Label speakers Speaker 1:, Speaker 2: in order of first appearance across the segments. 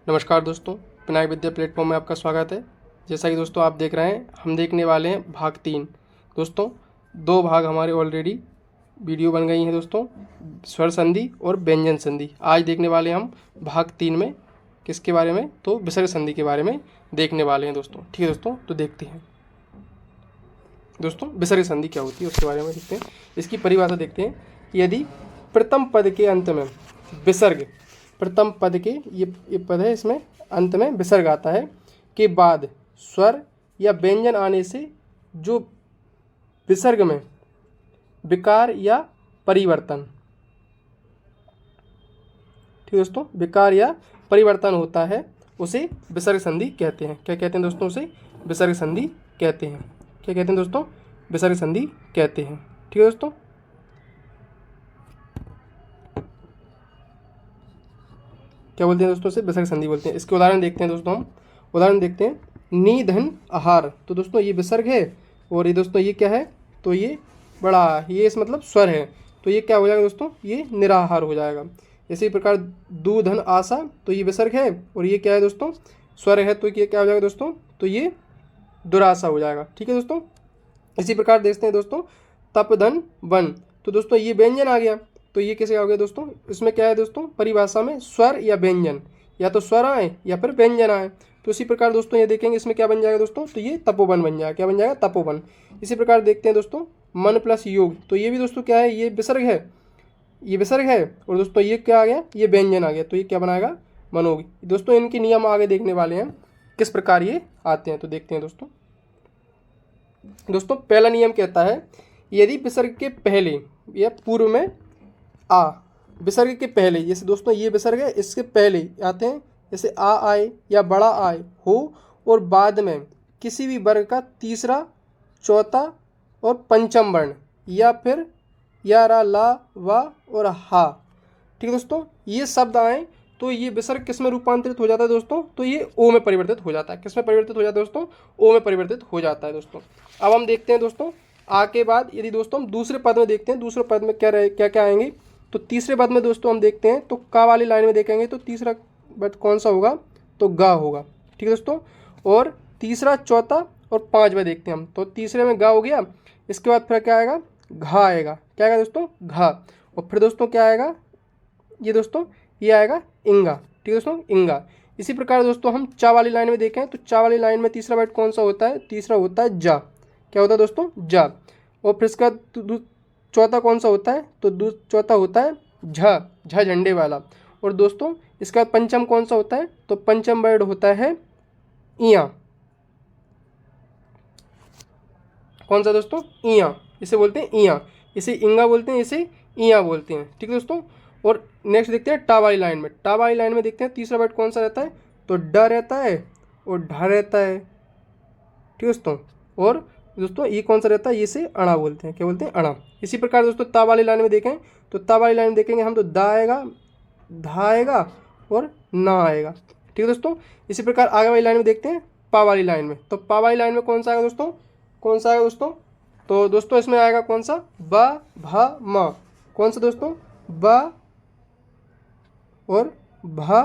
Speaker 1: नमस्कार दोस्तों, विनायक विद्या प्लेटफॉर्म में आपका स्वागत है। जैसा कि दोस्तों आप देख रहे हैं, हम देखने वाले हैं भाग 3। दोस्तों 2 भाग हमारे ऑलरेडी वीडियो बन गई हैं दोस्तों, स्वर संधि और व्यंजन संधि। आज देखने वाले हैं हम भाग 3 में किसके बारे में, तो विसर्ग संधि के बारे में देखने वाले हैं दोस्तों। ठीक है दोस्तों, तो देखते हैं दोस्तों विसर्ग संधि क्या होती है उसके बारे में देखते हैं। इसकी परिभाषा देखते हैं। यदि प्रथम पद के अंत में विसर्ग, प्रथम पद के ये पद है, इसमें अंत में विसर्ग आता है के बाद स्वर या व्यंजन आने से जो विसर्ग में विकार या परिवर्तन, ठीक है दोस्तों, विकार या परिवर्तन होता है, उसे विसर्ग संधि कहते हैं। क्या कहते हैं दोस्तों? उसे विसर्ग संधि कहते हैं। क्या कहते हैं दोस्तों? विसर्ग संधि कहते हैं। ठीक है दोस्तों, क्या बोलते हैं दोस्तों? से विसर्ग संधि बोलते हैं। इसके उदाहरण देखते हैं दोस्तों। हम उदाहरण देखते हैं। नी धन आहार, तो दोस्तों ये विसर्ग है और ये दोस्तों ये क्या है, तो ये बड़ा, ये इस मतलब स्वर है, तो ये क्या हो जाएगा दोस्तों? ये निराहार हो जाएगा। इसी प्रकार दू धन आशा, तो ये विसर्ग है और ये क्या है दोस्तों? स्वर है, तो ये क्या हो जाएगा दोस्तों? तो ये दुराशा हो जाएगा। ठीक है दोस्तों। इसी प्रकार देखते हैं दोस्तों। तप धन वन, तो दोस्तों ये व्यंजन आ गया, तो ये कैसे हो गया दोस्तों? इसमें क्या है दोस्तों? परिभाषा में स्वर या व्यंजन, या तो स्वर आए या फिर व्यंजन आए। तो इसी प्रकार दोस्तों ये देखेंगे इसमें क्या बन जाएगा दोस्तों? तो ये तपोवन बन जाएगा। क्या बन जाएगा? तपोवन। इसी प्रकार देखते हैं दोस्तों। मन प्लस योग, तो ये भी दोस्तों क्या है? ये विसर्ग है, ये विसर्ग है और दोस्तों ये क्या आ गया? ये व्यंजन आ गया, तो ये क्या बनाएगा? मनोगी। दोस्तों इनके नियम आगे देखने वाले हैं किस प्रकार ये आते हैं, तो देखते हैं दोस्तों। दोस्तों पहला नियम कहता है, यदि विसर्ग के पहले या पूर्व में आ, विसर्ग के पहले, जैसे दोस्तों ये विसर्ग है, इसके पहले आते हैं, जैसे आ आए या बड़ा आए हो, और बाद में किसी भी वर्ग का तीसरा, चौथा और पंचम वर्ण, या फिर या, रा, ला, वा और हा, ठीक है दोस्तों, ये शब्द आए, तो ये विसर्ग किस में रूपांतरित हो जाता है दोस्तों? तो ये ओ में परिवर्तित हो जाता है। किस में परिवर्तित हो जाता है दोस्तों? ओ में परिवर्तित हो जाता है दोस्तों। अब हम देखते हैं दोस्तों, आ के बाद यदि दोस्तों हम दूसरे पद में देखते हैं, दूसरे पद में क्या रहे, क्या क्या आएंगे, तो तीसरे पद में दोस्तों हम देखते हैं, तो का वाली लाइन में देखेंगे तो तीसरा पद कौन सा होगा? तो गा होगा। ठीक है दोस्तों। और तीसरा, चौथा और पांचवा देखते हैं हम, तो तीसरे में गा हो गया, इसके बाद फिर क्या आएगा? घा आएगा। क्या आएगा दोस्तों? घा। और फिर दोस्तों क्या आएगा? ये दोस्तों ये आएगा इंगा। ठीक है दोस्तों, इंगा। इसी प्रकार दोस्तों हम चा वाली लाइन में देखें, तो चा वाली लाइन में तीसरा वर्ड कौन सा होता है? तीसरा होता है जा। क्या होता है दोस्तों? जा। और फिर इसका चौथा कौन सा होता है? तो चौथा होता है झ, झ झंडे वाला। और दोस्तों इसका पंचम कौन सा होता है? तो पंचम वर्ड होता है इया। कौन सा दोस्तों? इया। इसे बोलते हैं इया, इसे इंगा बोलते हैं, इसे इया बोलते हैं। ठीक है दोस्तों। और नेक्स्ट देखते हैं टा वाली लाइन में। टा वाली लाइन में देखते हैं तीसरा वर्ड कौन सा रहता है? तो ड रहता है और ढा रहता है। ठीक है दोस्तों। और दोस्तों ये कौन सा रहता है? ये से अणा बोलते हैं। क्या बोलते हैं? अणा। इसी प्रकार दोस्तों ता वाली लाइन में देखें, तो ता वाली लाइन में देखेंगे हम, तो दा आएगा, धा आएगा और ना आएगा। ठीक है दोस्तों। इसी प्रकार आगे वाली लाइन में देखते हैं पा वाली लाइन में, तो पा वाली लाइन में कौन सा आएगा दोस्तों? कौन सा आएगा दोस्तों? तो दोस्तों इसमें आएगा कौन सा? बा, भा, मा। कौन सा दोस्तों? बा और भा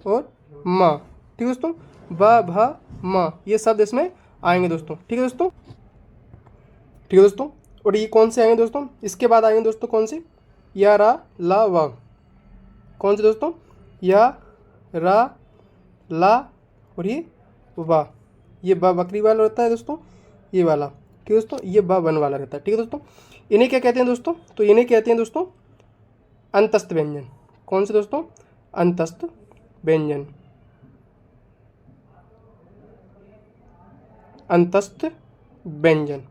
Speaker 1: और मा। ठीक है दोस्तों, बा, भा, मा, ये शब्द इसमें आएंगे दोस्तों। ठीक है दोस्तों। ठीक है दोस्तों। और ये कौन से आएंगे दोस्तों? इसके बाद आएंगे दोस्तों कौन से? या, रा, ला, वा। कौन से दोस्तों? या, रा, ला और ये वा। ये बा बकरी वाला रहता है दोस्तों, ये वाला। ठीक है दोस्तों। ये बा वन वाला रहता है। ठीक है दोस्तों। इन्हें क्या कहते हैं दोस्तों? तो इन्हें कहते हैं दोस्तों अंतस्थ व्यंजन। कौन से दोस्तों? अंतस्थ व्यंजन। अंतस्थ व्यंजन।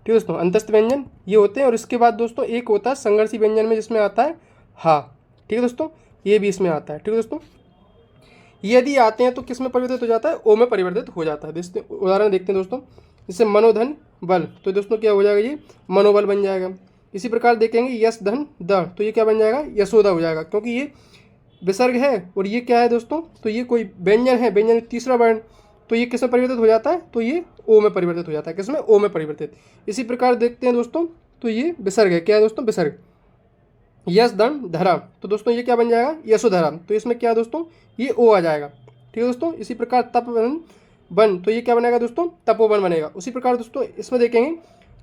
Speaker 1: ठीक है दोस्तों, अंतस्थ व्यंजन ये होते हैं। और इसके बाद दोस्तों एक होता है संघर्षी व्यंजन में, जिसमें आता है हा। ठीक है दोस्तों, ये भी इसमें आता है। ठीक है दोस्तों। यदि आते हैं तो किस में परिवर्तित हो जाता है? ओ में परिवर्तित हो जाता है। उदाहरण देखते हैं दोस्तों। जैसे मनोधन बल, तो दोस्तों क्या हो जाएगा? ये मनोबल बन जाएगा। इसी प्रकार देखेंगे यश धन द, तो ये क्या बन जाएगा? यशोदा हो जाएगा, क्योंकि ये विसर्ग है और ये क्या है दोस्तों? तो ये कोई व्यंजन है, व्यंजन तीसरा वर्ण, तो ये किस में परिवर्तित हो जाता है? तो ये ओ में परिवर्तित हो जाता है। किसमें? ओ में परिवर्तित। इसी प्रकार देखते हैं दोस्तों, तो ये विसर्ग है। क्या है दोस्तों? विसर्ग। यश धन धरा, तो दोस्तों ये क्या बन जाएगा? यशोधरा। तो इसमें क्या है दोस्तों? ये ओ आ जाएगा। ठीक है दोस्तों। इसी प्रकार तपवन वन, तो ये क्या बनेगा दोस्तों, तपोवन बनेगा। उसी प्रकार दोस्तों इसमें देखेंगे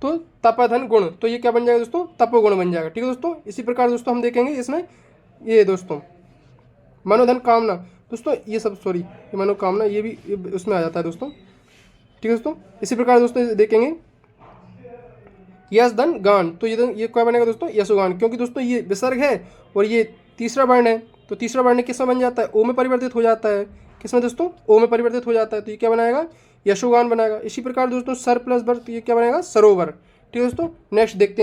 Speaker 1: तो तपधन गुण, तो ये क्या बन जाएगा दोस्तों, तपोगुण बन जाएगा। ठीक है दोस्तों। इसी प्रकार दोस्तों हम देखेंगे इसमें ये दोस्तों मनोधन कामना, दोस्तों ये सब सॉरी ये मनोकामना ये भी उसमें आ जाता है दोस्तों। ठीक है दोस्तों। इसी प्रकार दोस्तों देखेंगे यश धन गान, तो ये क्या बनेगा दोस्तों, यशोगान, क्योंकि दोस्तों ये विसर्ग है और ये तीसरा वर्ण है, तो तीसरा वर्ण किसमें बन जाता है, ओ में परिवर्तित हो जाता है। किसमें दोस्तों, ओ में परिवर्तित हो जाता है, तो ये क्या बनाएगा, यशोगान बनाएगा। इसी प्रकार दोस्तों सर प्लस वर, तो ये क्या बनेगा, सरोवर। ठीक है दोस्तों। नेक्स्ट देखते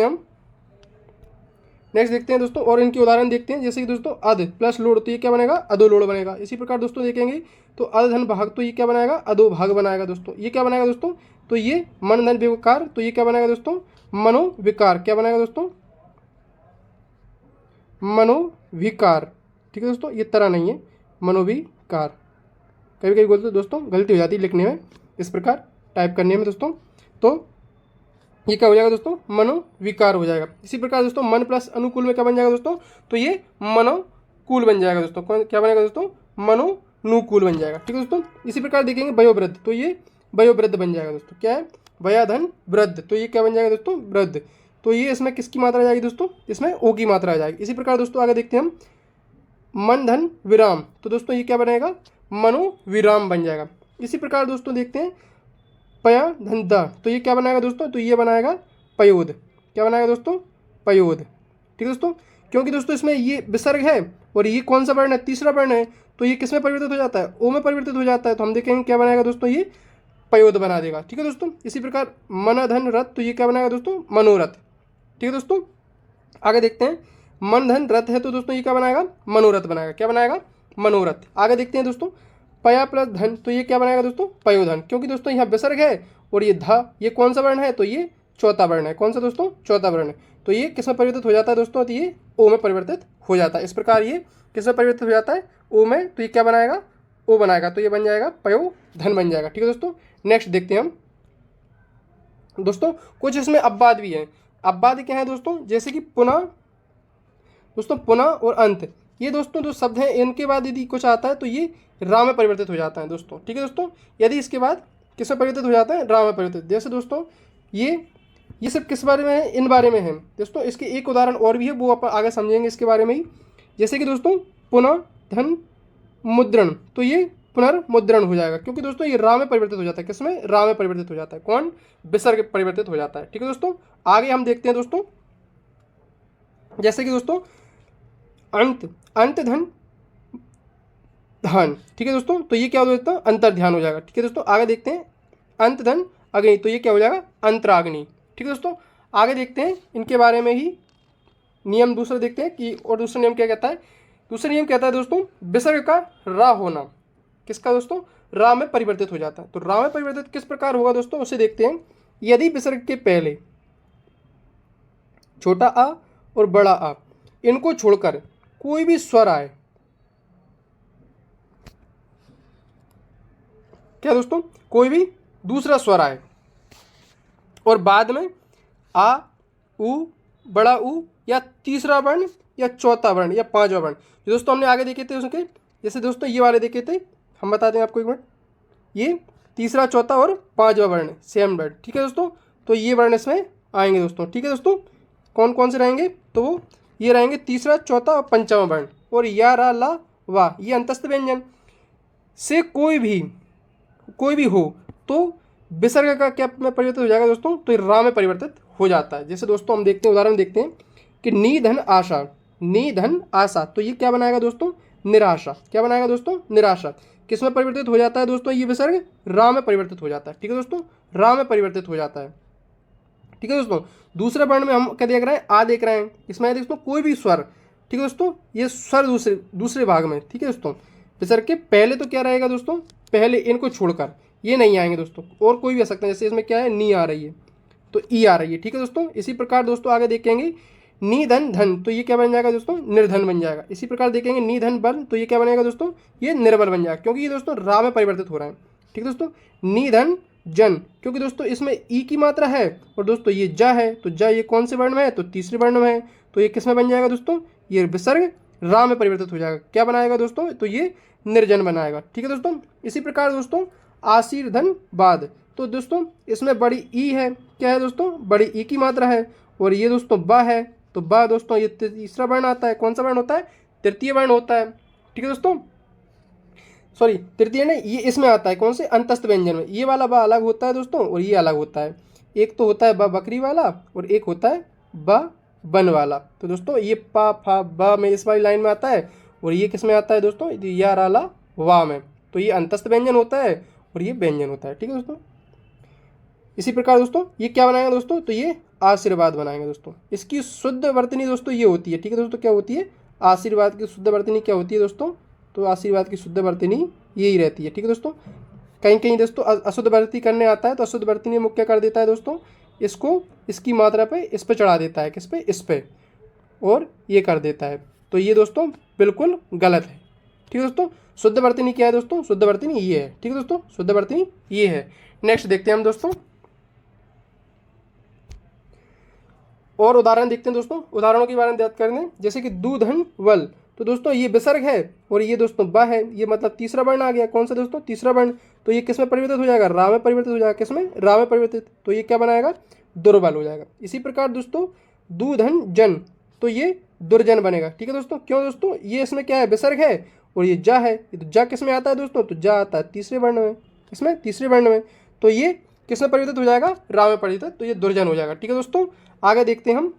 Speaker 1: हैं दोस्तों और इनके उदाहरण देखते हैं। जैसे कि दोस्तों अध प्लस लोड, तो ये क्या बनेगा, अधोलोड बनेगा। इसी प्रकार दोस्तों देखेंगे तो अध धन भाग, तो ये क्या बनाएगा, अधोभाग बनाएगा दोस्तों। ये क्या बनाएगा दोस्तों, तो ये मन धन विकार, तो ये क्या बनाएगा दोस्तों, मनोविकार। क्या बनाएगा दोस्तों, मनोविकार। ठीक है दोस्तों। ये तरह नहीं है, मनोविकार। कभी कभी बोलते दोस्तों गलती हो जाती है लिखने में, इस प्रकार टाइप करने में दोस्तों, तो ये क्या हो जाएगा दोस्तों, मनोविकार हो जाएगा। इसी प्रकार दोस्तों मन प्लस अनुकूल में क्या बन जाएगा दोस्तों, तो ये मनोकूल बन जाएगा दोस्तों। क्या बनेगा दोस्तों, मनोनुकूल बन जाएगा। ठीक है दोस्तों। इसी प्रकार देखेंगे वयोवृद्ध, तो ये वयोवृद्ध बन जाएगा दोस्तों। क्या है, वयाधन वृद्ध, तो ये क्या बन जाएगा दोस्तों, वृद्ध। तो ये इसमें किसकी मात्रा आ जाएगी दोस्तों, इसमें ओ की मात्रा आ जाएगी। इसी प्रकार दोस्तों आगे देखते हैं हम मन धन विराम, तो दोस्तों ये क्या बनेगा, मनोविराम बन जाएगा। इसी प्रकार दोस्तों देखते हैं पया धन द, तो ये क्या बनाएगा दोस्तों, तो ये बनाएगा पयोद। क्या बनाएगा दोस्तों, पयोद। ठीक है दोस्तों। क्योंकि दोस्तों इसमें ये विसर्ग है और ये कौन सा वर्ण है, तीसरा वर्ण है, तो ये किस में परिवर्तित हो जाता है, ओ में परिवर्तित हो जाता है। तो हम देखेंगे क्या बनाएगा दोस्तों, ये पयोद बना देगा। ठीक है दोस्तों। इसी प्रकार मन धन रथ, तो ये क्या बनाएगा दोस्तों, मनोरथ। ठीक है दोस्तों। आगे देखते हैं मन धन रथ है, तो दोस्तों ये क्या बनाएगा, मनोरथ बनाएगा। क्या बनाएगा, मनोरथ। आगे देखते हैं दोस्तों पया प्लस धन, तो ये क्या बनाएगा दोस्तों, पयोधन। क्योंकि दोस्तों यहाँ विसर्ग है और ये ध, ये कौन सा वर्ण है, तो ये चौथा वर्ण है। कौन सा दोस्तों, चौथा वर्ण है। तो ये किस में परिवर्तित हो जाता है दोस्तों, तो ये ओ में परिवर्तित हो जाता है। इस प्रकार ये किस में परिवर्तित हो जाता है, ओ में, तो ये क्या बनाएगा, ओ बनाएगा, तो ये बन जाएगा पयोधन बन जाएगा। ठीक है दोस्तों। नेक्स्ट देखते हैं हम दोस्तों कुछ इसमें अपवाद भी हैं। अपवाद क्या है दोस्तों, जैसे कि पुनः दोस्तों, पुनः और अंत, ये दोस्तों जो शब्द हैं इनके बाद यदि कुछ आता है तो ये रा में परिवर्तित हो जाता है दोस्तों। ठीक है दोस्तों। यदि इसके बाद किस में परिवर्तित हो जाता है, रा में परिवर्तित। जैसे दोस्तों ये सब किस बारे में है, इन बारे में है दोस्तों। इसके एक उदाहरण और भी है, वो आप आगे समझेंगे इसके बारे में ही। जैसे कि दोस्तों पुनः धन मुद्रण, तो ये पुनर्मुद्रण हो जाएगा, क्योंकि दोस्तों ये रा में परिवर्तित हो जाता है। किसमें, रा में परिवर्तित हो जाता है। कौन, विसर्ग परिवर्तित हो जाता है। ठीक है दोस्तों। आगे हम देखते हैं दोस्तों, जैसे कि दोस्तों अंत धन ध्यान। ठीक है दोस्तों। तो ये क्या हो जाता है, अंतर ध्यान हो जाएगा। ठीक है दोस्तों। आगे देखते हैं अंत धन अग्नि, तो ये क्या हो जाएगा, अंतराग्नि। ठीक है दोस्तों। आगे देखते हैं इनके बारे में ही नियम दूसरा देखते हैं कि, और दूसरा नियम क्या कहता है। दूसरा नियम कहता है दोस्तों विसर्ग का रा होना। किसका दोस्तों, रा में परिवर्तित हो जाता है। तो रा में परिवर्तित किस प्रकार होगा दोस्तों, उसे देखते हैं। यदि विसर्ग के पहले छोटा आ और बड़ा आ, इनको छोड़कर कोई भी स्वर आए, क्या दोस्तों, कोई भी दूसरा स्वर आए और बाद में आ, उ, बड़ा उ, या तीसरा वर्ण या चौथा वर्ण या पांचवा वर्ण, जो दोस्तों हमने आगे देखे थे उसके, जैसे दोस्तों ये वाले देखे थे, हम बता दें आपको एक मिनट, ये तीसरा, चौथा और पांचवा वर्ण सेम वर्ण। ठीक है दोस्तों। तो ये वर्ण इसमें आएंगे दोस्तों। ठीक है दोस्तों। कौन कौन से रहेंगे, तो वो ये रहेंगे तीसरा, चौथा और पंचवा वर्ण। और या, रा, ला, वा, ये अंतस्थ व्यंजन से कोई भी हो तो विसर्ग का क्या में परिवर्तित हो जाएगा दोस्तों, तो रा में परिवर्तित हो जाता है। जैसे दोस्तों हम देखते हैं, उदाहरण देखते हैं कि नी धन आशा, नी धन आशा, तो ये क्या बनाएगा दोस्तों, निराशा। क्या बनाएगा दोस्तों, निराशा। किस में परिवर्तित हो जाता है दोस्तों, ये विसर्ग रा में परिवर्तित हो जाता है। ठीक है दोस्तों। रा में परिवर्तित हो जाता है। ठीक है दोस्तों। दूसरे वर्ण में हम क्या देख रहे हैं, आ देख रहे हैं। इसमें दोस्तों कोई भी स्वर। ठीक है दोस्तों। ये स्वर दूसरे भाग में। ठीक है दोस्तों। विसर्ग के पहले तो क्या रहेगा दोस्तों, पहले इनको छोड़कर ये नहीं आएंगे दोस्तों, और कोई भी आ सकते हैं। जैसे इसमें क्या है, नी आ रही है तो ई आ रही है। ठीक है दोस्तों। इसी प्रकार दोस्तों आगे देखेंगे नी धन धन, तो ये क्या बन जाएगा दोस्तों, निर्धन बन जाएगा। इसी प्रकार देखेंगे नी धन बल, तो ये क्या बनेगा दोस्तों, ये निर्बल बन जाएगा, क्योंकि ये दोस्तों रा में परिवर्तित हो रहा है। ठीक है दोस्तों। नी धन जन, क्योंकि दोस्तों इसमें ई की मात्रा है और दोस्तों ये जा है, तो जा ये कौन से वर्ण में है, तो तीसरे वर्ण में है। तो ये किस में बन जाएगा दोस्तों, ये विसर्ग रा में परिवर्तित हो जाएगा। क्या बनाएगा दोस्तों? तो ये निर्जन बनाएगा। ठीक है दोस्तों। इसी प्रकार दोस्तों आशीर धन बाद, तो दोस्तों इसमें बड़ी ई है, क्या है दोस्तों? बड़ी ई की मात्रा है, और ये दोस्तों बा है, तो बा दोस्तों ये तीसरा वर्ण आता है। कौन सा वर्ण होता है? तृतीय वर्ण होता है। ठीक है दोस्तों, सॉरी तृतीय नहीं, ये इसमें आता है कौन से? अंतस्थ व्यंजन में। ये वाला बा अलग होता है दोस्तों, और ये अलग होता है। एक तो होता है बा बकरी वाला, और एक होता है बा बन वाला। तो दोस्तों ये पा फा बा में इस वाली लाइन में आता है, और ये किस में आता है दोस्तों? या राला वा में। तो ये अंतस्थ व्यंजन होता है, और ये व्यंजन होता है। ठीक है दोस्तों। इसी प्रकार दोस्तों ये क्या बनाएंगे दोस्तों? तो ये आशीर्वाद बनाएंगे दोस्तों। इसकी शुद्ध वर्तनी दोस्तों ये होती है। ठीक है दोस्तों, क्या होती है? आशीर्वाद की शुद्ध वर्तनी क्या होती है दोस्तों? तो आशीर्वाद की शुद्ध वर्तनी यही रहती है। ठीक है दोस्तों। कहीं कहीं दोस्तों अशुद्ध वर्तनी करने आता है, तो अशुद्ध वर्तनी मुख्य क्या कर देता है दोस्तों? इसको इसकी मात्रा पे इस पे चढ़ा देता है। किस पे? इस पे, और ये कर देता है। तो ये दोस्तों बिल्कुल गलत है। ठीक है दोस्तों। शुद्ध वर्तनी क्या है दोस्तों? शुद्ध वर्तनी ये है। ठीक है दोस्तों, शुद्ध वर्तनी ये है। नेक्स्ट देखते हैं हम दोस्तों, और उदाहरण देखते हैं दोस्तों। उदाहरणों के बारे में बात करेंगे, जैसे कि दूधन वल, तो दोस्तों ये विसर्ग है, और ये दोस्तों बा है। ये मतलब तीसरा वर्ण आ गया। कौन सा दोस्तों? तीसरा वर्ण। तो ये किस में परिवर्तित हो जाएगा? रा में परिवर्तित हो जाएगा। किस में? रा में परिवर्तित। तो ये क्या बनाएगा? दुर्बल हो जाएगा। इसी प्रकार दोस्तों दूधन जन, तो ये दुर्जन बनेगा। ठीक है दोस्तों। क्यों दोस्तों? ये इसमें क्या है? विसर्ग है, और ये जा है। ये तो जा किस में आता है दोस्तों? तो जा आता है तीसरे वर्ण में। इसमें तीसरे वर्ण में। तो ये किस में परिवर्तित हो जाएगा? रा में परिवर्तित। तो ये दुर्जन हो जाएगा। ठीक है दोस्तों। आगे देखते हैं हम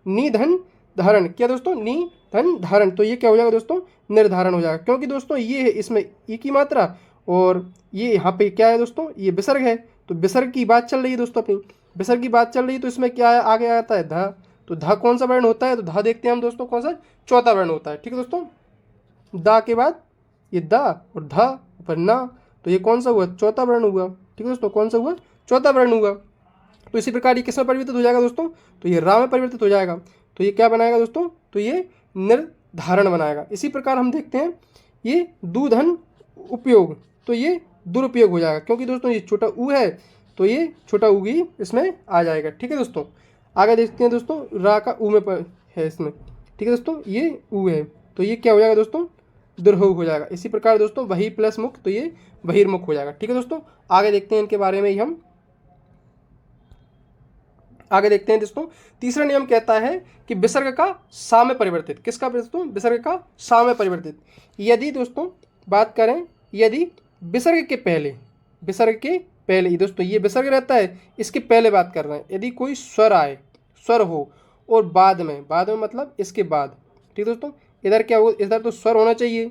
Speaker 1: निधन धारण। क्या दोस्तों? निधन धारण, तो ये क्या हो जाएगा दोस्तों? निर्धारण हो जाएगा। क्योंकि दोस्तों ये है इसमें ई की मात्रा, और ये यहाँ पे क्या है दोस्तों? ये विसर्ग है। तो विसर्ग की बात चल रही है दोस्तों अपनी, विसर्ग की बात चल रही है। तो इसमें क्या है? आगे आता है धा। तो धा कौन सा वर्ण होता है? तो धा देखते हैं हम दोस्तों कौन सा? चौथा वर्ण होता है। ठीक है दोस्तों। दा के बाद ये दा और धा पर ना, तो ये कौन सा हुआ? चौथा वर्ण हुआ। ठीक है दोस्तों, कौन सा हुआ? चौथा वर्ण हुआ। तो इसी प्रकार ये किस में परिवर्तित हो जाएगा दोस्तों? तो ये रा में परिवर्तित हो जाएगा। तो ये क्या बनाएगा दोस्तों? तो ये निर्धारण बनाएगा। इसी प्रकार हम देखते हैं ये दूधन उपयोग, तो ये दुरुपयोग हो जाएगा। क्योंकि दोस्तों ये छोटा ऊ है, तो ये छोटा ऊ ही इसमें आ जाएगा। ठीक है दोस्तों। आगे देखते हैं दोस्तों, रा का ऊ में है इसमें। ठीक है दोस्तों, ये ऊ है, तो ये क्या हो जाएगा दोस्तों? दुर्भोग हो जाएगा। इसी प्रकार दोस्तों वही प्लस मुख, तो ये बहिर्मुख हो जाएगा। ठीक है दोस्तों। आगे देखते हैं इनके बारे में ही हम आगे देखते हैं दोस्तों। तीसरा नियम कहता है कि विसर्ग का सा में परिवर्तित। किसका दोस्तों? विसर्ग का सा में परिवर्तित। यदि दोस्तों बात करें, यदि विसर्ग के पहले, विसर्ग के पहले दोस्तों ये विसर्ग रहता है, इसके पहले बात कर रहे हैं, यदि कोई स्वर आए, स्वर हो, और बाद में मतलब इसके बाद। ठीक है दोस्तों। इधर क्या हो? इधर तो स्वर होना चाहिए।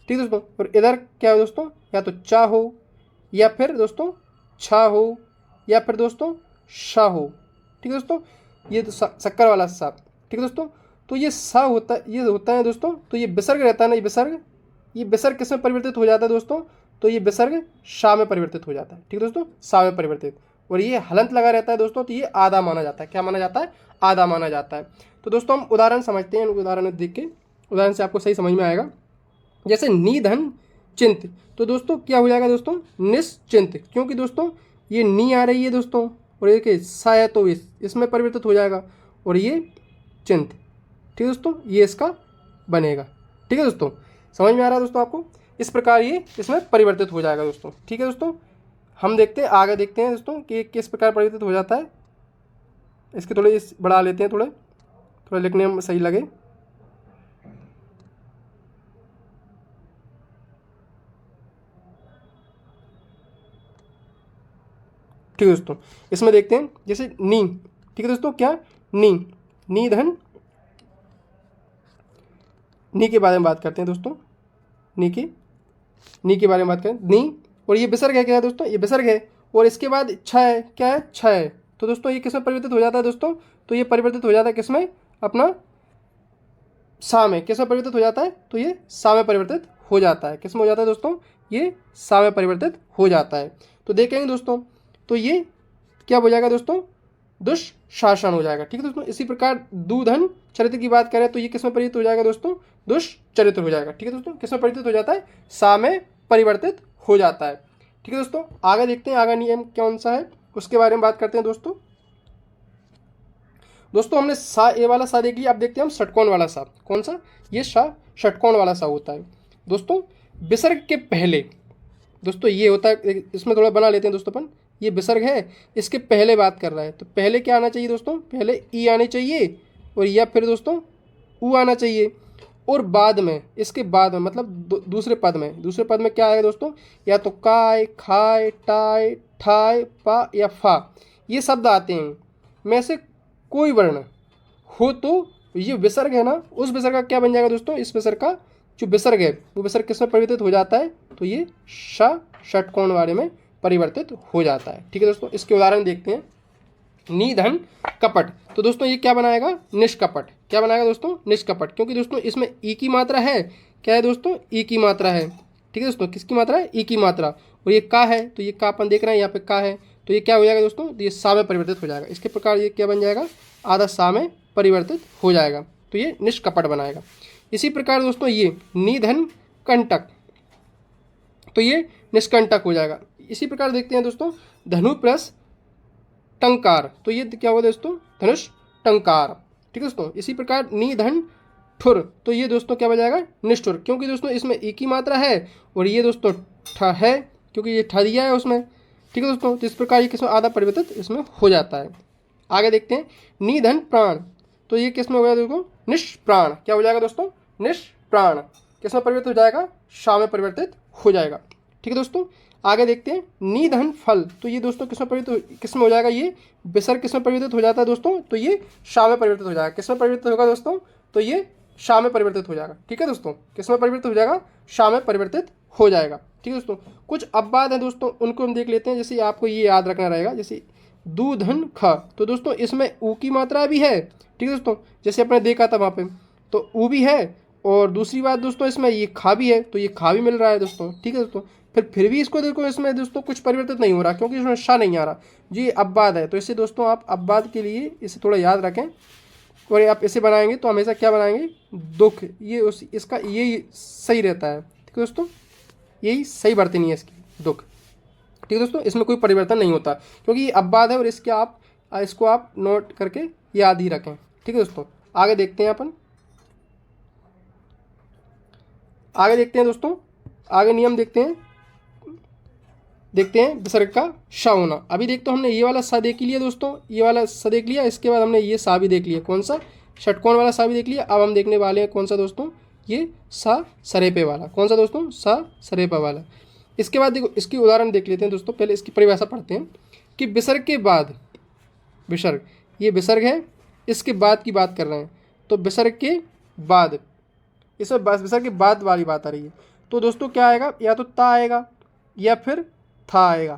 Speaker 1: ठीक है दोस्तों। और इधर क्या है दोस्तों? या तो चा हो, या फिर दोस्तों छा हो, या फिर दोस्तों शा हो। ठीक है दोस्तों। ये तो शक्कर वाला सा। ठीक है दोस्तों। तो ये सा होता है, ये होता है दोस्तों। तो ये विसर्ग रहता है ना, ये विसर्ग किस में परिवर्तित हो जाता है दोस्तों? तो ये विसर्ग शा में परिवर्तित हो जाता है। ठीक है दोस्तों, सा में परिवर्तित। और ये हलंत लगा रहता है दोस्तों, तो ये आधा माना जाता है। क्या माना जाता है? आधा माना जाता है। तो दोस्तों हम उदाहरण समझते हैं। उदाहरण देख के, उदाहरण से आपको सही समझ में आएगा। जैसे निधन चिंत, तो दोस्तों क्या हो जाएगा दोस्तों? निश्चिंत। क्योंकि दोस्तों ये नी आ रही है दोस्तों, और ये सा है, तो इसमें परिवर्तित हो जाएगा, और ये चिंत। ठीक है दोस्तों, ये इसका बनेगा। ठीक है दोस्तों, समझ में आ रहा है दोस्तों आपको? इस प्रकार ये इसमें परिवर्तित हो जाएगा दोस्तों। ठीक है दोस्तों। हम देखते हैं, आगे देखते हैं दोस्तों कि किस प्रकार परिवर्तित हो जाता है। इसके थोड़े बढ़ा लेते हैं, थोड़ा लिखने में सही लगे। ठीक है दोस्तों, इसमें देखते हैं जैसे नी। ठीक है दोस्तों, क्या? नी, निधन, नी के बारे में बात करते हैं दोस्तों। नी के बारे में बात करें। नी, और ये विसर्ग है। क्या है दोस्तों? ये विसर्ग है, और इसके बाद छ है। क्या है? छ है। तो दोस्तों ये किसमें परिवर्तित हो जाता है दोस्तों? तो ये परिवर्तित हो जाता है किसमें? अपना सा में। किसमें परिवर्तित हो जाता है? तो ये सा में परिवर्तित हो जाता है। किसमें हो जाता है दोस्तों? ये सा में परिवर्तित हो जाता है। तो देखेंगे दोस्तों, तो ये क्या हो जाएगा दोस्तों? दुष्शासन हो जाएगा। ठीक है दोस्तों। इसी प्रकार दूधन चरित्र की बात करें, तो ये किसमें परिवर्तित हो जाएगा दोस्तों? दुष्चरित्र हो जाएगा। ठीक है दोस्तों, किसमें परिवर्तित हो जाता है? सा में परिवर्तित हो जाता है। ठीक है दोस्तों। आगे देखते हैं, आगे नियम कौन सा है उसके बारे में बात करते हैं दोस्तों। दोस्तों हमने सा ए वाला सा देख लिया, अब देखते हैं हम षटकोण वाला सा। कौन सा? ये सा षटकोण वाला सा होता है दोस्तों। विसर्ग के पहले दोस्तों ये होता है, इसमें थोड़ा बना लेते हैं दोस्तों अपन। ये विसर्ग है, इसके पहले बात कर रहा है, तो पहले क्या आना चाहिए दोस्तों? पहले ई आनी चाहिए, और या फिर दोस्तों ऊ आना चाहिए, और बाद में, इसके बाद में मतलब दूसरे पद में क्या आएगा दोस्तों? या तो काय, खाय, टाय, ठाय, पा या फा, ये शब्द आते हैं। में से कोई वर्ण हो तो ये विसर्ग है ना, उस विसर्ग का क्या बन जाएगा दोस्तों? इस विसर्ग का जो विसर्ग है वो विसर्ग किस में परिवर्तित हो जाता है? तो ये श षटकोण वाले में परिवर्तित हो जाता है। ठीक है दोस्तों, इसके उदाहरण देखते हैं। निधन कपट, तो दोस्तों ये क्या बनाएगा? निष्कपट। क्या बनाएगा दोस्तों? निष्कपट, क्योंकि दोस्तों इसमें ई की मात्रा है। क्या है दोस्तों? ई की मात्रा है। ठीक है दोस्तों, किसकी मात्रा है? ई की मात्रा। और ये का है, तो ये का अपन देख रहे हैं यहाँ पे का है, तो ये क्या हो जाएगा दोस्तों? तो ये सा में परिवर्तित हो जाएगा। इसके प्रकार ये क्या बन जाएगा? आधा सा में परिवर्तित हो जाएगा, तो ये निष्कपट बनाएगा। इसी प्रकार दोस्तों ये निधन कंटक, तो ये निष्कंटक हो जाएगा। इसी प्रकार देखते हैं दोस्तों धनु प्लस टंकार, तो ये क्या होगा दोस्तों? धनुष टंकार। ठीक है दोस्तों, इसी प्रकार निधन ठुर, तो ये दोस्तों क्या बन जाएगा? निष्ठुर, क्योंकि दोस्तों इसमें एक ही मात्रा है, और ये दोस्तों ठ है, क्योंकि ये ठ दिया है उसमें। ठीक है दोस्तों, तो इस प्रकार ये किसमें आधा परिवर्तित इसमें हो जाता है। आगे देखते हैं निधन प्राण, तो ये किसमें हो जाएगा दोस्तों? निष्प्राण। क्या हो जाएगा दोस्तों? निष्प्राण। किसमें परिवर्तित हो जाएगा? शा में परिवर्तित हो जाएगा। ठीक है दोस्तों, आगे देखते हैं निधन फल, तो ये दोस्तों किसमें हो जाएगा? ये विसर्ग किसमें परिवर्तित हो जाता है दोस्तों? तो ये शा में परिवर्तित हो जाएगा। किसमें परिवर्तित होगा दोस्तों? तो ये शा में परिवर्तित हो जाएगा। ठीक है दोस्तों, किसमें परिवर्तित हो जाएगा? शा में परिवर्तित हो जाएगा। ठीक है दोस्तों, कुछ अपवाद है दोस्तों, उनको हम देख लेते हैं। जैसे आपको ये याद रखना रहेगा, जैसे दूधन ख, तो दोस्तों इसमें ऊ की मात्रा भी है। ठीक है दोस्तों, जैसे अपने देखा था वहाँ पे, तो ऊ भी है, और दूसरी बात दोस्तों इसमें ये खा भी है, तो ये खा भी मिल रहा है दोस्तों। ठीक है दोस्तों, फिर भी इसको देखो, इसमें दोस्तों कुछ परिवर्तित नहीं हो रहा, क्योंकि इसमें शा नहीं आ रहा जी, अपवाद है। तो इससे दोस्तों आप अपवाद के लिए इसे थोड़ा याद रखें, और आप इसे बनाएंगे तो हमेशा क्या बनाएंगे? दुख, ये इसका यही सही रहता है। ठीक है दोस्तों, यही सही वर्तनी है इसकी, दुख। ठीक है दोस्तों, इसमें कोई परिवर्तन नहीं होता, क्योंकि ये अपवाद है, और इसको आप नोट करके याद ही रखें। ठीक है दोस्तों, आगे देखते हैं अपन, आगे देखते हैं दोस्तों, आगे नियम देखते हैं विसर्ग का श होना। अभी देखते हमने ये वाला सा देख लिया दोस्तों, ये वाला सा देख लिया, इसके बाद हमने ये सा भी देख लिया। कौन सा? षटकोण वाला सा भी देख लिया। अब हम देखने वाले हैं कौन सा दोस्तों? ये सा सरेपे वाला। कौन सा दोस्तों? सा सरेपा वाला। इसके बाद देखो, इसकी उदाहरण देख लेते हैं दोस्तों। पहले इसकी परिभाषा पढ़ते हैं कि विसर्ग के बाद, विसर्ग, ये विसर्ग है, इसके बाद की बात कर रहे हैं, तो विसर्ग के बाद, इसमें विसर्ग के बाद वाली बात आ रही है, तो दोस्तों क्या आएगा? या तो ता आएगा या फिर था आएगा।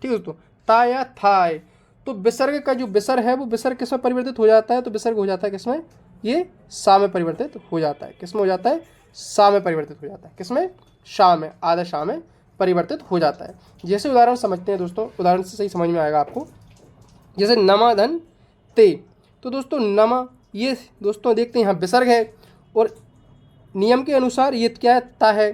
Speaker 1: ठीक है दोस्तों, ता या था आए, तो विसर्ग का जो विसर्ग है वो विसर्ग किसमें परिवर्तित हो जाता है? तो विसर्ग हो जाता है किसमें? ये सा में परिवर्तित हो जाता है। किसमें हो जाता है? सा में परिवर्तित हो जाता है। किसमें? शा में, आधा शा में परिवर्तित हो जाता है। जैसे उदाहरण समझते हैं दोस्तों, उदाहरण से सही समझ में आएगा आपको। जैसे नमा धन ते, तो दोस्तों नमा, ये दोस्तों देखते हैं यहाँ विसर्ग है, और नियम के अनुसार ये क्या है? ता है,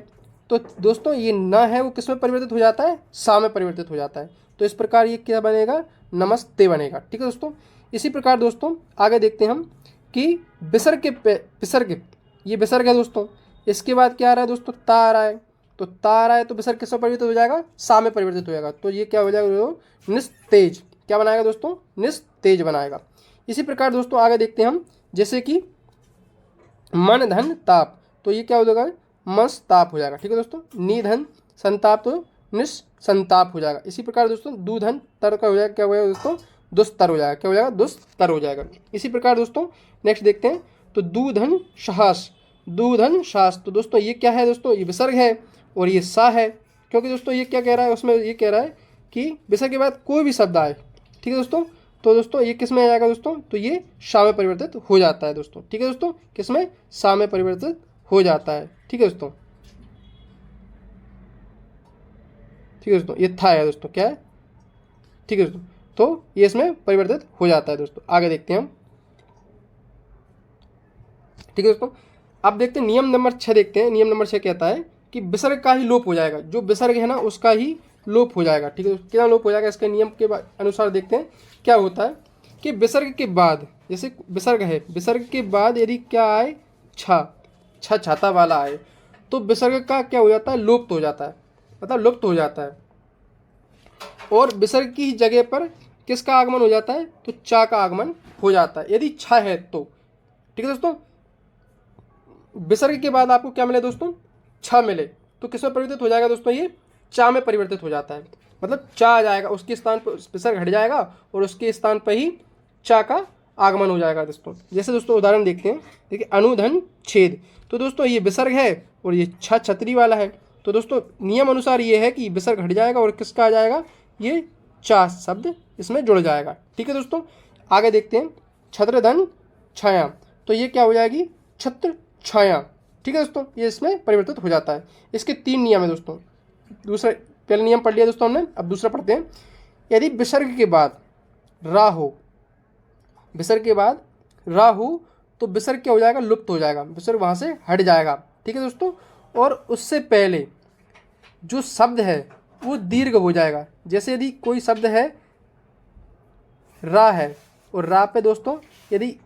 Speaker 1: तो दोस्तों ये न है वो किस में परिवर्तित हो जाता है? सा में परिवर्तित हो जाता है। तो इस प्रकार ये क्या बनेगा? नमस्ते बनेगा। ठीक है दोस्तों, इसी प्रकार दोस्तों आगे देखते हैं हम कि विसर्ग, ये विसर्ग है दोस्तों, इसके बाद क्या आ रहा है दोस्तों? ता आ रहा है, तो ता आ रहा है, तो विसर्ग किस में परिवर्तित हो जाएगा? सा में परिवर्तित हो जाएगा। तो ये क्या हो जाएगा? निस्तेज। क्या बनाएगा दोस्तों? निस्तेज बनाएगा। इसी प्रकार दोस्तों आगे देखते हैं हम, जैसे कि मन धन ताप, तो ये क्या हो जाएगा? मनस्ताप हो जाएगा। ठीक है दोस्तों, निधन संताप, तो निस्संताप हो जाएगा। इसी प्रकार दोस्तों दूधन तर का हो जाएगा, क्या हो जाएगा दोस्तों? दुस्तर हो जाएगा। क्या हो जाएगा? दुस्तर हो जाएगा। इसी प्रकार दोस्तों नेक्स्ट देखते हैं, तो दूधन साहस, दूधन साहस, तो दोस्तों ये क्या है दोस्तों? ये विसर्ग है और ये सा है, क्योंकि दोस्तों ये क्या कह रहा है उसमें? ये कह रहा है कि विसर्ग के बाद कोई भी शब्द आए। ठीक है दोस्तों, तो दोस्तों ये किस में आ जाएगा दोस्तों? तो ये शा में परिवर्तित हो जाता है दोस्तों। ठीक है दोस्तों, किस में? सा में परिवर्तित हो जाता है। ठीक है दोस्तों, ठीक है दोस्तों, ये था है दोस्तों, क्या है? ठीक है दोस्तों, तो ये इसमें परिवर्तित हो जाता है दोस्तों। आगे देखते हैं हम। ठीक है दोस्तों, अब देखते हैं नियम नंबर 6 देखते हैं। नियम नंबर 6 कहता है कि विसर्ग का ही लोप हो जाएगा, जो विसर्ग है ना उसका ही लोप हो जाएगा। ठीक है, कितना लोप हो जाएगा इसके नियम के अनुसार देखते हैं क्या होता है कि विसर्ग के बाद, जैसे विसर्ग है, विसर्ग के बाद यदि क्या आए, छा, छा छाता वाला आए, तो विसर्ग का क्या हो जाता है, लुप्त हो जाता है, मतलब लुप्त हो जाता है। और विसर्ग की जगह पर किसका आगमन हो जाता है, तो चा का आगमन हो जाता है यदि छा है तो। ठीक है दोस्तों, विसर्ग के बाद आपको क्या मिले दोस्तों, छ मिले, तो किस में परिवर्तित हो जाएगा दोस्तों, ये चा में परिवर्तित हो जाता है। मतलब चा आ जाएगा, उसके स्थान पर विसर्ग हट जाएगा और उसके स्थान पर ही चा का आगमन हो जाएगा दोस्तों। जैसे दोस्तों उदाहरण देखते हैं, देखिए अनुधन छेद, तो दोस्तों ये विसर्ग है और ये छ छतरी वाला है, तो दोस्तों नियम अनुसार ये है कि विसर्ग हट जाएगा और किसका आ जाएगा, ये चा शब्द इसमें जुड़ जाएगा। ठीक है दोस्तों, आगे देखते हैं छत्रधन छाया, तो ये क्या हो जाएगी, छत्र छाया। ठीक है दोस्तों, ये इसमें परिवर्तित हो जाता है। इसके 3 नियम है दोस्तों। दूसरा, पहला नियम पढ़ लिया दोस्तों हमने, अब दूसरा पढ़ते हैं। यदि विसर्ग के बाद रा हो, विसर्ग के बाद रा हो, तो विसर्ग क्या हो जाएगा, लुप्त हो जाएगा, विसर्ग वहाँ से हट जाएगा। ठीक है दोस्तों, और उससे पहले जो शब्द है वो दीर्घ हो जाएगा। जैसे यदि कोई शब्द है, रा है, और रा पे दोस्तों यदि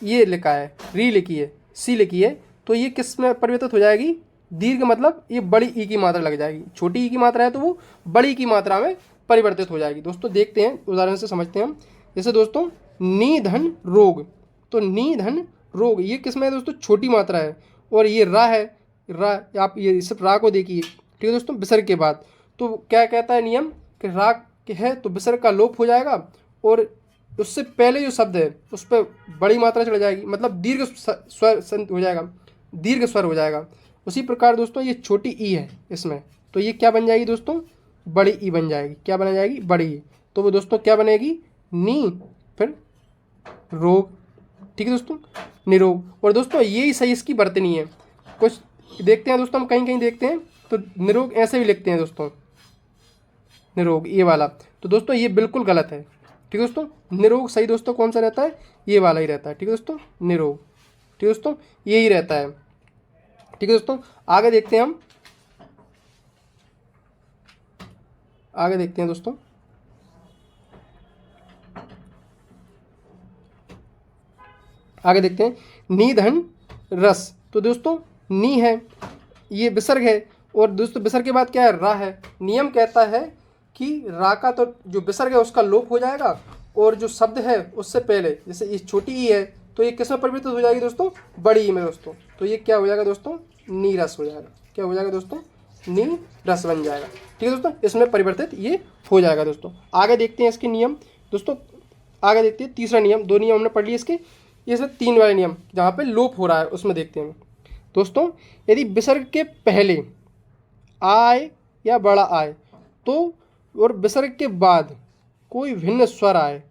Speaker 1: ये लिखा है, री लिखी है, सी लिखी है, तो ये किस में परिवर्तित हो जाएगी, दीर्घ, मतलब ये बड़ी ई की मात्रा लग जाएगी। छोटी ई की मात्रा है तो वो बड़ी की मात्रा में परिवर्तित हो जाएगी। दोस्तों देखते हैं, उदाहरण से समझते हैं हम। जैसे दोस्तों निधन रोग, तो निधन रोग ये किस में है दोस्तों, छोटी मात्रा है, और ये रा है, रा, आप ये सिर्फ रा को देखिए। ठीक है दोस्तों, विसर्ग के बाद तो क्या कहता है नियम, कि रा के है तो विसर्ग का लोप हो जाएगा, और उससे पहले जो शब्द है उस पर बड़ी मात्रा चढ़ जाएगी, मतलब दीर्घ स्वर हो जाएगा, दीर्घ स्वर हो जाएगा। उसी प्रकार दोस्तों ये छोटी ई है इसमें, तो ये क्या बन जाएगी दोस्तों, बड़ी ई बन जाएगी। क्या बन जाएगी, बड़ी ई, तो वो दोस्तों क्या बनेगी, नी, फिर रोग। ठीक है दोस्तों, निरोग। और दोस्तों यही सही इसकी वर्तनी है। कुछ देखते हैं दोस्तों, हम कहीं कहीं देखते हैं तो निरोग ऐसे भी लिखते हैं दोस्तों, निरोग ये वाला, तो दोस्तों ये बिल्कुल गलत है। ठीक है दोस्तों, निरोग सही दोस्तों कौन सा रहता है, ये वाला ही रहता है। ठीक है दोस्तों, निरोग, ठीक है दोस्तों, यही रहता है। ठीक है दोस्तों, आगे देखते हैं हम, आगे देखते हैं दोस्तों। आगे देखते हैं निधन रस, तो दोस्तों नी है, ये विसर्ग है, और दोस्तों विसर्ग के बाद क्या है, रा है। नियम कहता है कि रा का तो जो विसर्ग है उसका लोप हो जाएगा, और जो शब्द है उससे पहले, जैसे ये छोटी ई है तो ये किस में परिवर्तित हो जाएगी दोस्तों, बड़ी ई में दोस्तों, तो ये क्या हो जाएगा दोस्तों, नी रस हो जाएगा। क्या हो जाएगा दोस्तों, नी रस बन जाएगा। ठीक है दोस्तों, इसमें परिवर्तित ये हो जाएगा दोस्तों। आगे देखते हैं इसके नियम दोस्तों, आगे देखते हैं तीसरा नियम। 2 नियम हमने पढ़ लिए इसके, ये सब 3 वाले नियम जहाँ पे लोप हो रहा है उसमें देखते हैं दोस्तों। यदि विसर्ग के पहले आए या बड़ा आए, तो और विसर्ग के बाद कोई भिन्न स्वर आए,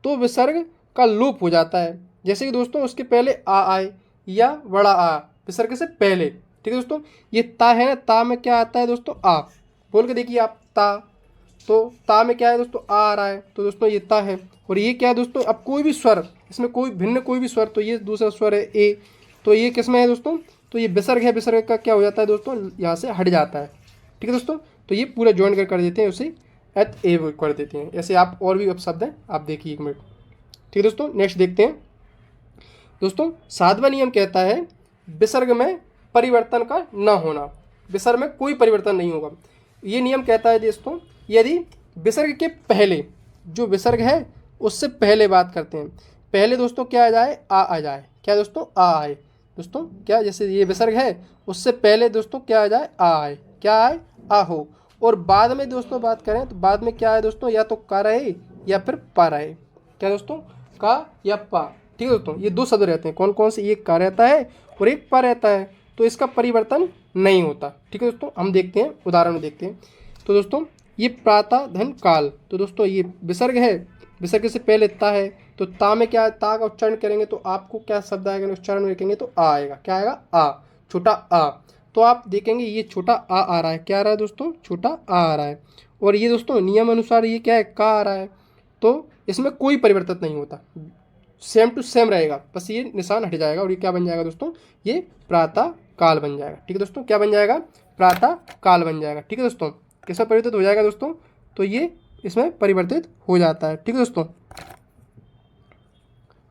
Speaker 1: तो विसर्ग का लोप हो जाता है। जैसे कि दोस्तों उसके पहले आ आए या बड़ा आ, विसर्ग से पहले। ठीक है दोस्तों, ये ता है ना, ता में क्या आता है दोस्तों, आ, बोल के देखिए आप, ता, तो ता में क्या है दोस्तों, आ रहा है, तो दोस्तों ये ता है। और ये क्या है दोस्तों, अब कोई भी स्वर, इसमें कोई भिन्न कोई भी स्वर, तो ये दूसरा स्वर है ए, तो ये किस में है दोस्तों, तो ये विसर्ग है, विसर्ग का क्या हो जाता है दोस्तों, यहाँ से हट जाता है। ठीक है दोस्तों, तो ये पूरा ज्वाइन कर देते हैं, उसे एत ए कर देते हैं। ऐसे आप और भी शब्द हैं, आप देखिए 1 मिनट। ठीक है दोस्तों, नेक्स्ट देखते हैं दोस्तों। 7वां नियम कहता है विसर्ग में परिवर्तन का न होना, विसर्ग में कोई परिवर्तन नहीं होगा। ये नियम कहता है दोस्तों, यदि विसर्ग के पहले, जो विसर्ग है उससे पहले बात करते हैं, पहले दोस्तों क्या आ जाए, आ जाए, क्या दोस्तों, आ आए दोस्तों, क्या, जैसे ये विसर्ग है उससे पहले दोस्तों क्या आ जाए, आ आए, क्या आए, आ हो। और बाद में दोस्तों बात करें तो बाद में क्या है दोस्तों, या तो का रहे या फिर पा रहे, क्या दोस्तों, का या पा। ठीक है दोस्तों, ये 2 शब्द रहते हैं, कौन कौन से, एक का रहता है और एक पा रहता है, तो इसका परिवर्तन नहीं होता। ठीक है दोस्तों, हम देखते हैं, उदाहरण देखते हैं। तो दोस्तों ये प्रातः धन काल, तो दोस्तों ये विसर्ग है, विसर्ग से पहले ता है, तो ता में क्या, ता का उच्चारण करेंगे तो आपको क्या शब्द आएगा, उच्चारण में लिखेंगे तो आ आएगा। क्या आएगा, आ, छोटा आ। तो आप देखेंगे ये छोटा आ रहा है, क्या आ रहा है दोस्तों, छोटा आ रहा है। और ये दोस्तों नियम अनुसार ये क्या है, का आ रहा है, तो इसमें कोई परिवर्तन नहीं होता, सेम टू सेम रहेगा, बस ये निशान हट जाएगा और ये क्या बन जाएगा दोस्तों, ये प्रातः काल बन जाएगा। ठीक है दोस्तों, क्या बन जाएगा, प्रातः काल बन जाएगा। ठीक है दोस्तों, किसमें परिवर्तित हो जाएगा दोस्तों, तो ये इसमें परिवर्तित हो जाता है। ठीक है दोस्तों,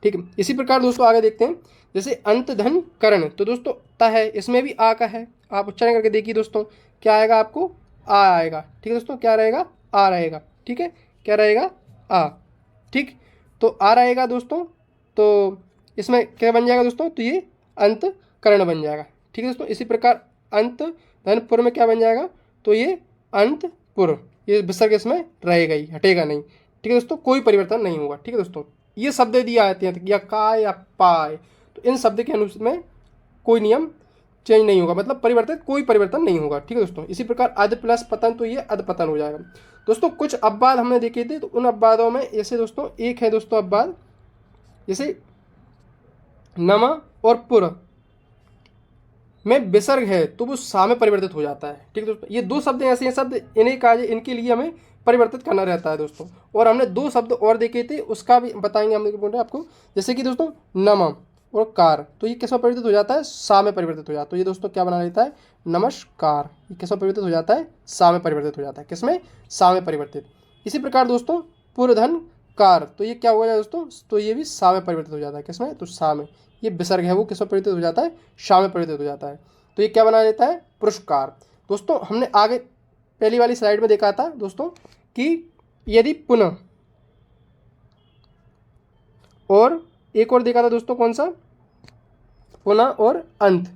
Speaker 1: ठीक है। इसी प्रकार दोस्तों आगे देखते हैं, जैसे अंत धन करण, तो दोस्तों त है, इसमें भी आ का है। आप उच्चारण करके देखिए दोस्तों, क्या आएगा आपको, आ आएगा। ठीक है दोस्तों, क्या रहेगा, आ रहेगा। ठीक है, क्या रहेगा, आ। ठीक, तो आ रहेगा दोस्तों, तो इसमें क्या बन जाएगा दोस्तों, तो ये अंत करण बन जाएगा। ठीक है दोस्तों। इसी प्रकार अंत धन पुर में क्या बन जाएगा, तो ये अंत पुर, ये विसर्ग इसमें रहेगा ही, हटेगा नहीं। ठीक है दोस्तों, कोई परिवर्तन नहीं होगा। ठीक है दोस्तों, ये शब्द दिया आते हैं या काय या पाए, तो इन शब्द के अनुसार में कोई नियम चेंज नहीं होगा, मतलब परिवर्तित कोई परिवर्तन नहीं होगा। ठीक है दोस्तों। इसी प्रकार अध प्लस पतन, तो ये अधपतन हो जाएगा। दोस्तों कुछ अपवाद हमने देखे थे, तो उन अपवादों में जैसे दोस्तों एक है दोस्तों अपवाद, जैसे नम और पुर में विसर्ग है तो वो सा में परिवर्तित हो जाता है। ठीक है दोस्तों, ये दो शब्द ऐसे हैं, शब्द इन्हीं का, इनके लिए हमें परिवर्तित करना रहता है दोस्तों। और हमने दो शब्द और देखे थे, उसका भी बताएंगे हम बोल रहे हैं आपको, जैसे कि दोस्तों नम और कार, तो ये किस में परिवर्तित हो जाता है, सा में परिवर्तित हो जाता है। तो ये दोस्तों क्या बना लेता है, नमस्कार, ये किस में परिवर्तित हो जाता है, सा में परिवर्तित हो जाता है। किसमें, सा में परिवर्तित। इसी प्रकार दोस्तों पुरधन कार, तो ये क्या हो जाए दोस्तों, तो ये भी सा में परिवर्तित हो जाता है। किसमें, तो सा में। ये विसर्ग है वो किस में परिवर्तित हो जाता है, शा में परिवर्तित हो जाता है। तो ये क्या बना लेता है, पुरस्कार। दोस्तों हमने आगे पहली वाली स्लाइड में देखा था दोस्तों कि यदि पुनः, और एक और देखा था दोस्तों, कौन सा, पुनः और अंत।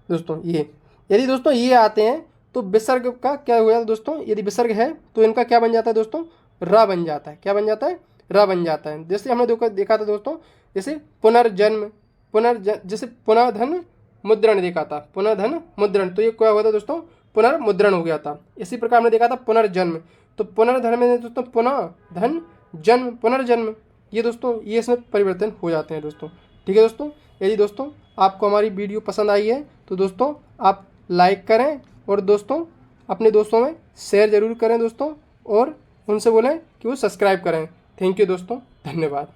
Speaker 1: दोस्तों ये यदि दोस्तों ये आते हैं तो विसर्ग का क्या हो जाता है दोस्तों, यदि विसर्ग है तो इनका क्या बन जाता है दोस्तों, र बन जाता है। क्या बन जाता है, र बन जाता है। जैसे हमने देखा था दोस्तों, जैसे पुनर्जन्म, जैसे पुनर्धन मुद्रण देखा था, पुनर्धन मुद्रण, तो ये क्या हुआ था दोस्तों, पुनर्मुद्रण हो गया था। इसी प्रकार हमने देखा था पुनर्जन्म, तो पुनर्धन में दोस्तों पुनः धन जन्म, पुनर्जन्म, ये दोस्तों ये इसमें परिवर्तन हो जाते हैं दोस्तों। ठीक है दोस्तों, यदि दोस्तों आपको हमारी वीडियो पसंद आई है तो दोस्तों आप लाइक करें, और दोस्तों अपने दोस्तों में शेयर ज़रूर करें दोस्तों, और उनसे बोलें कि वो सब्सक्राइब करें। थैंक यू दोस्तों, धन्यवाद।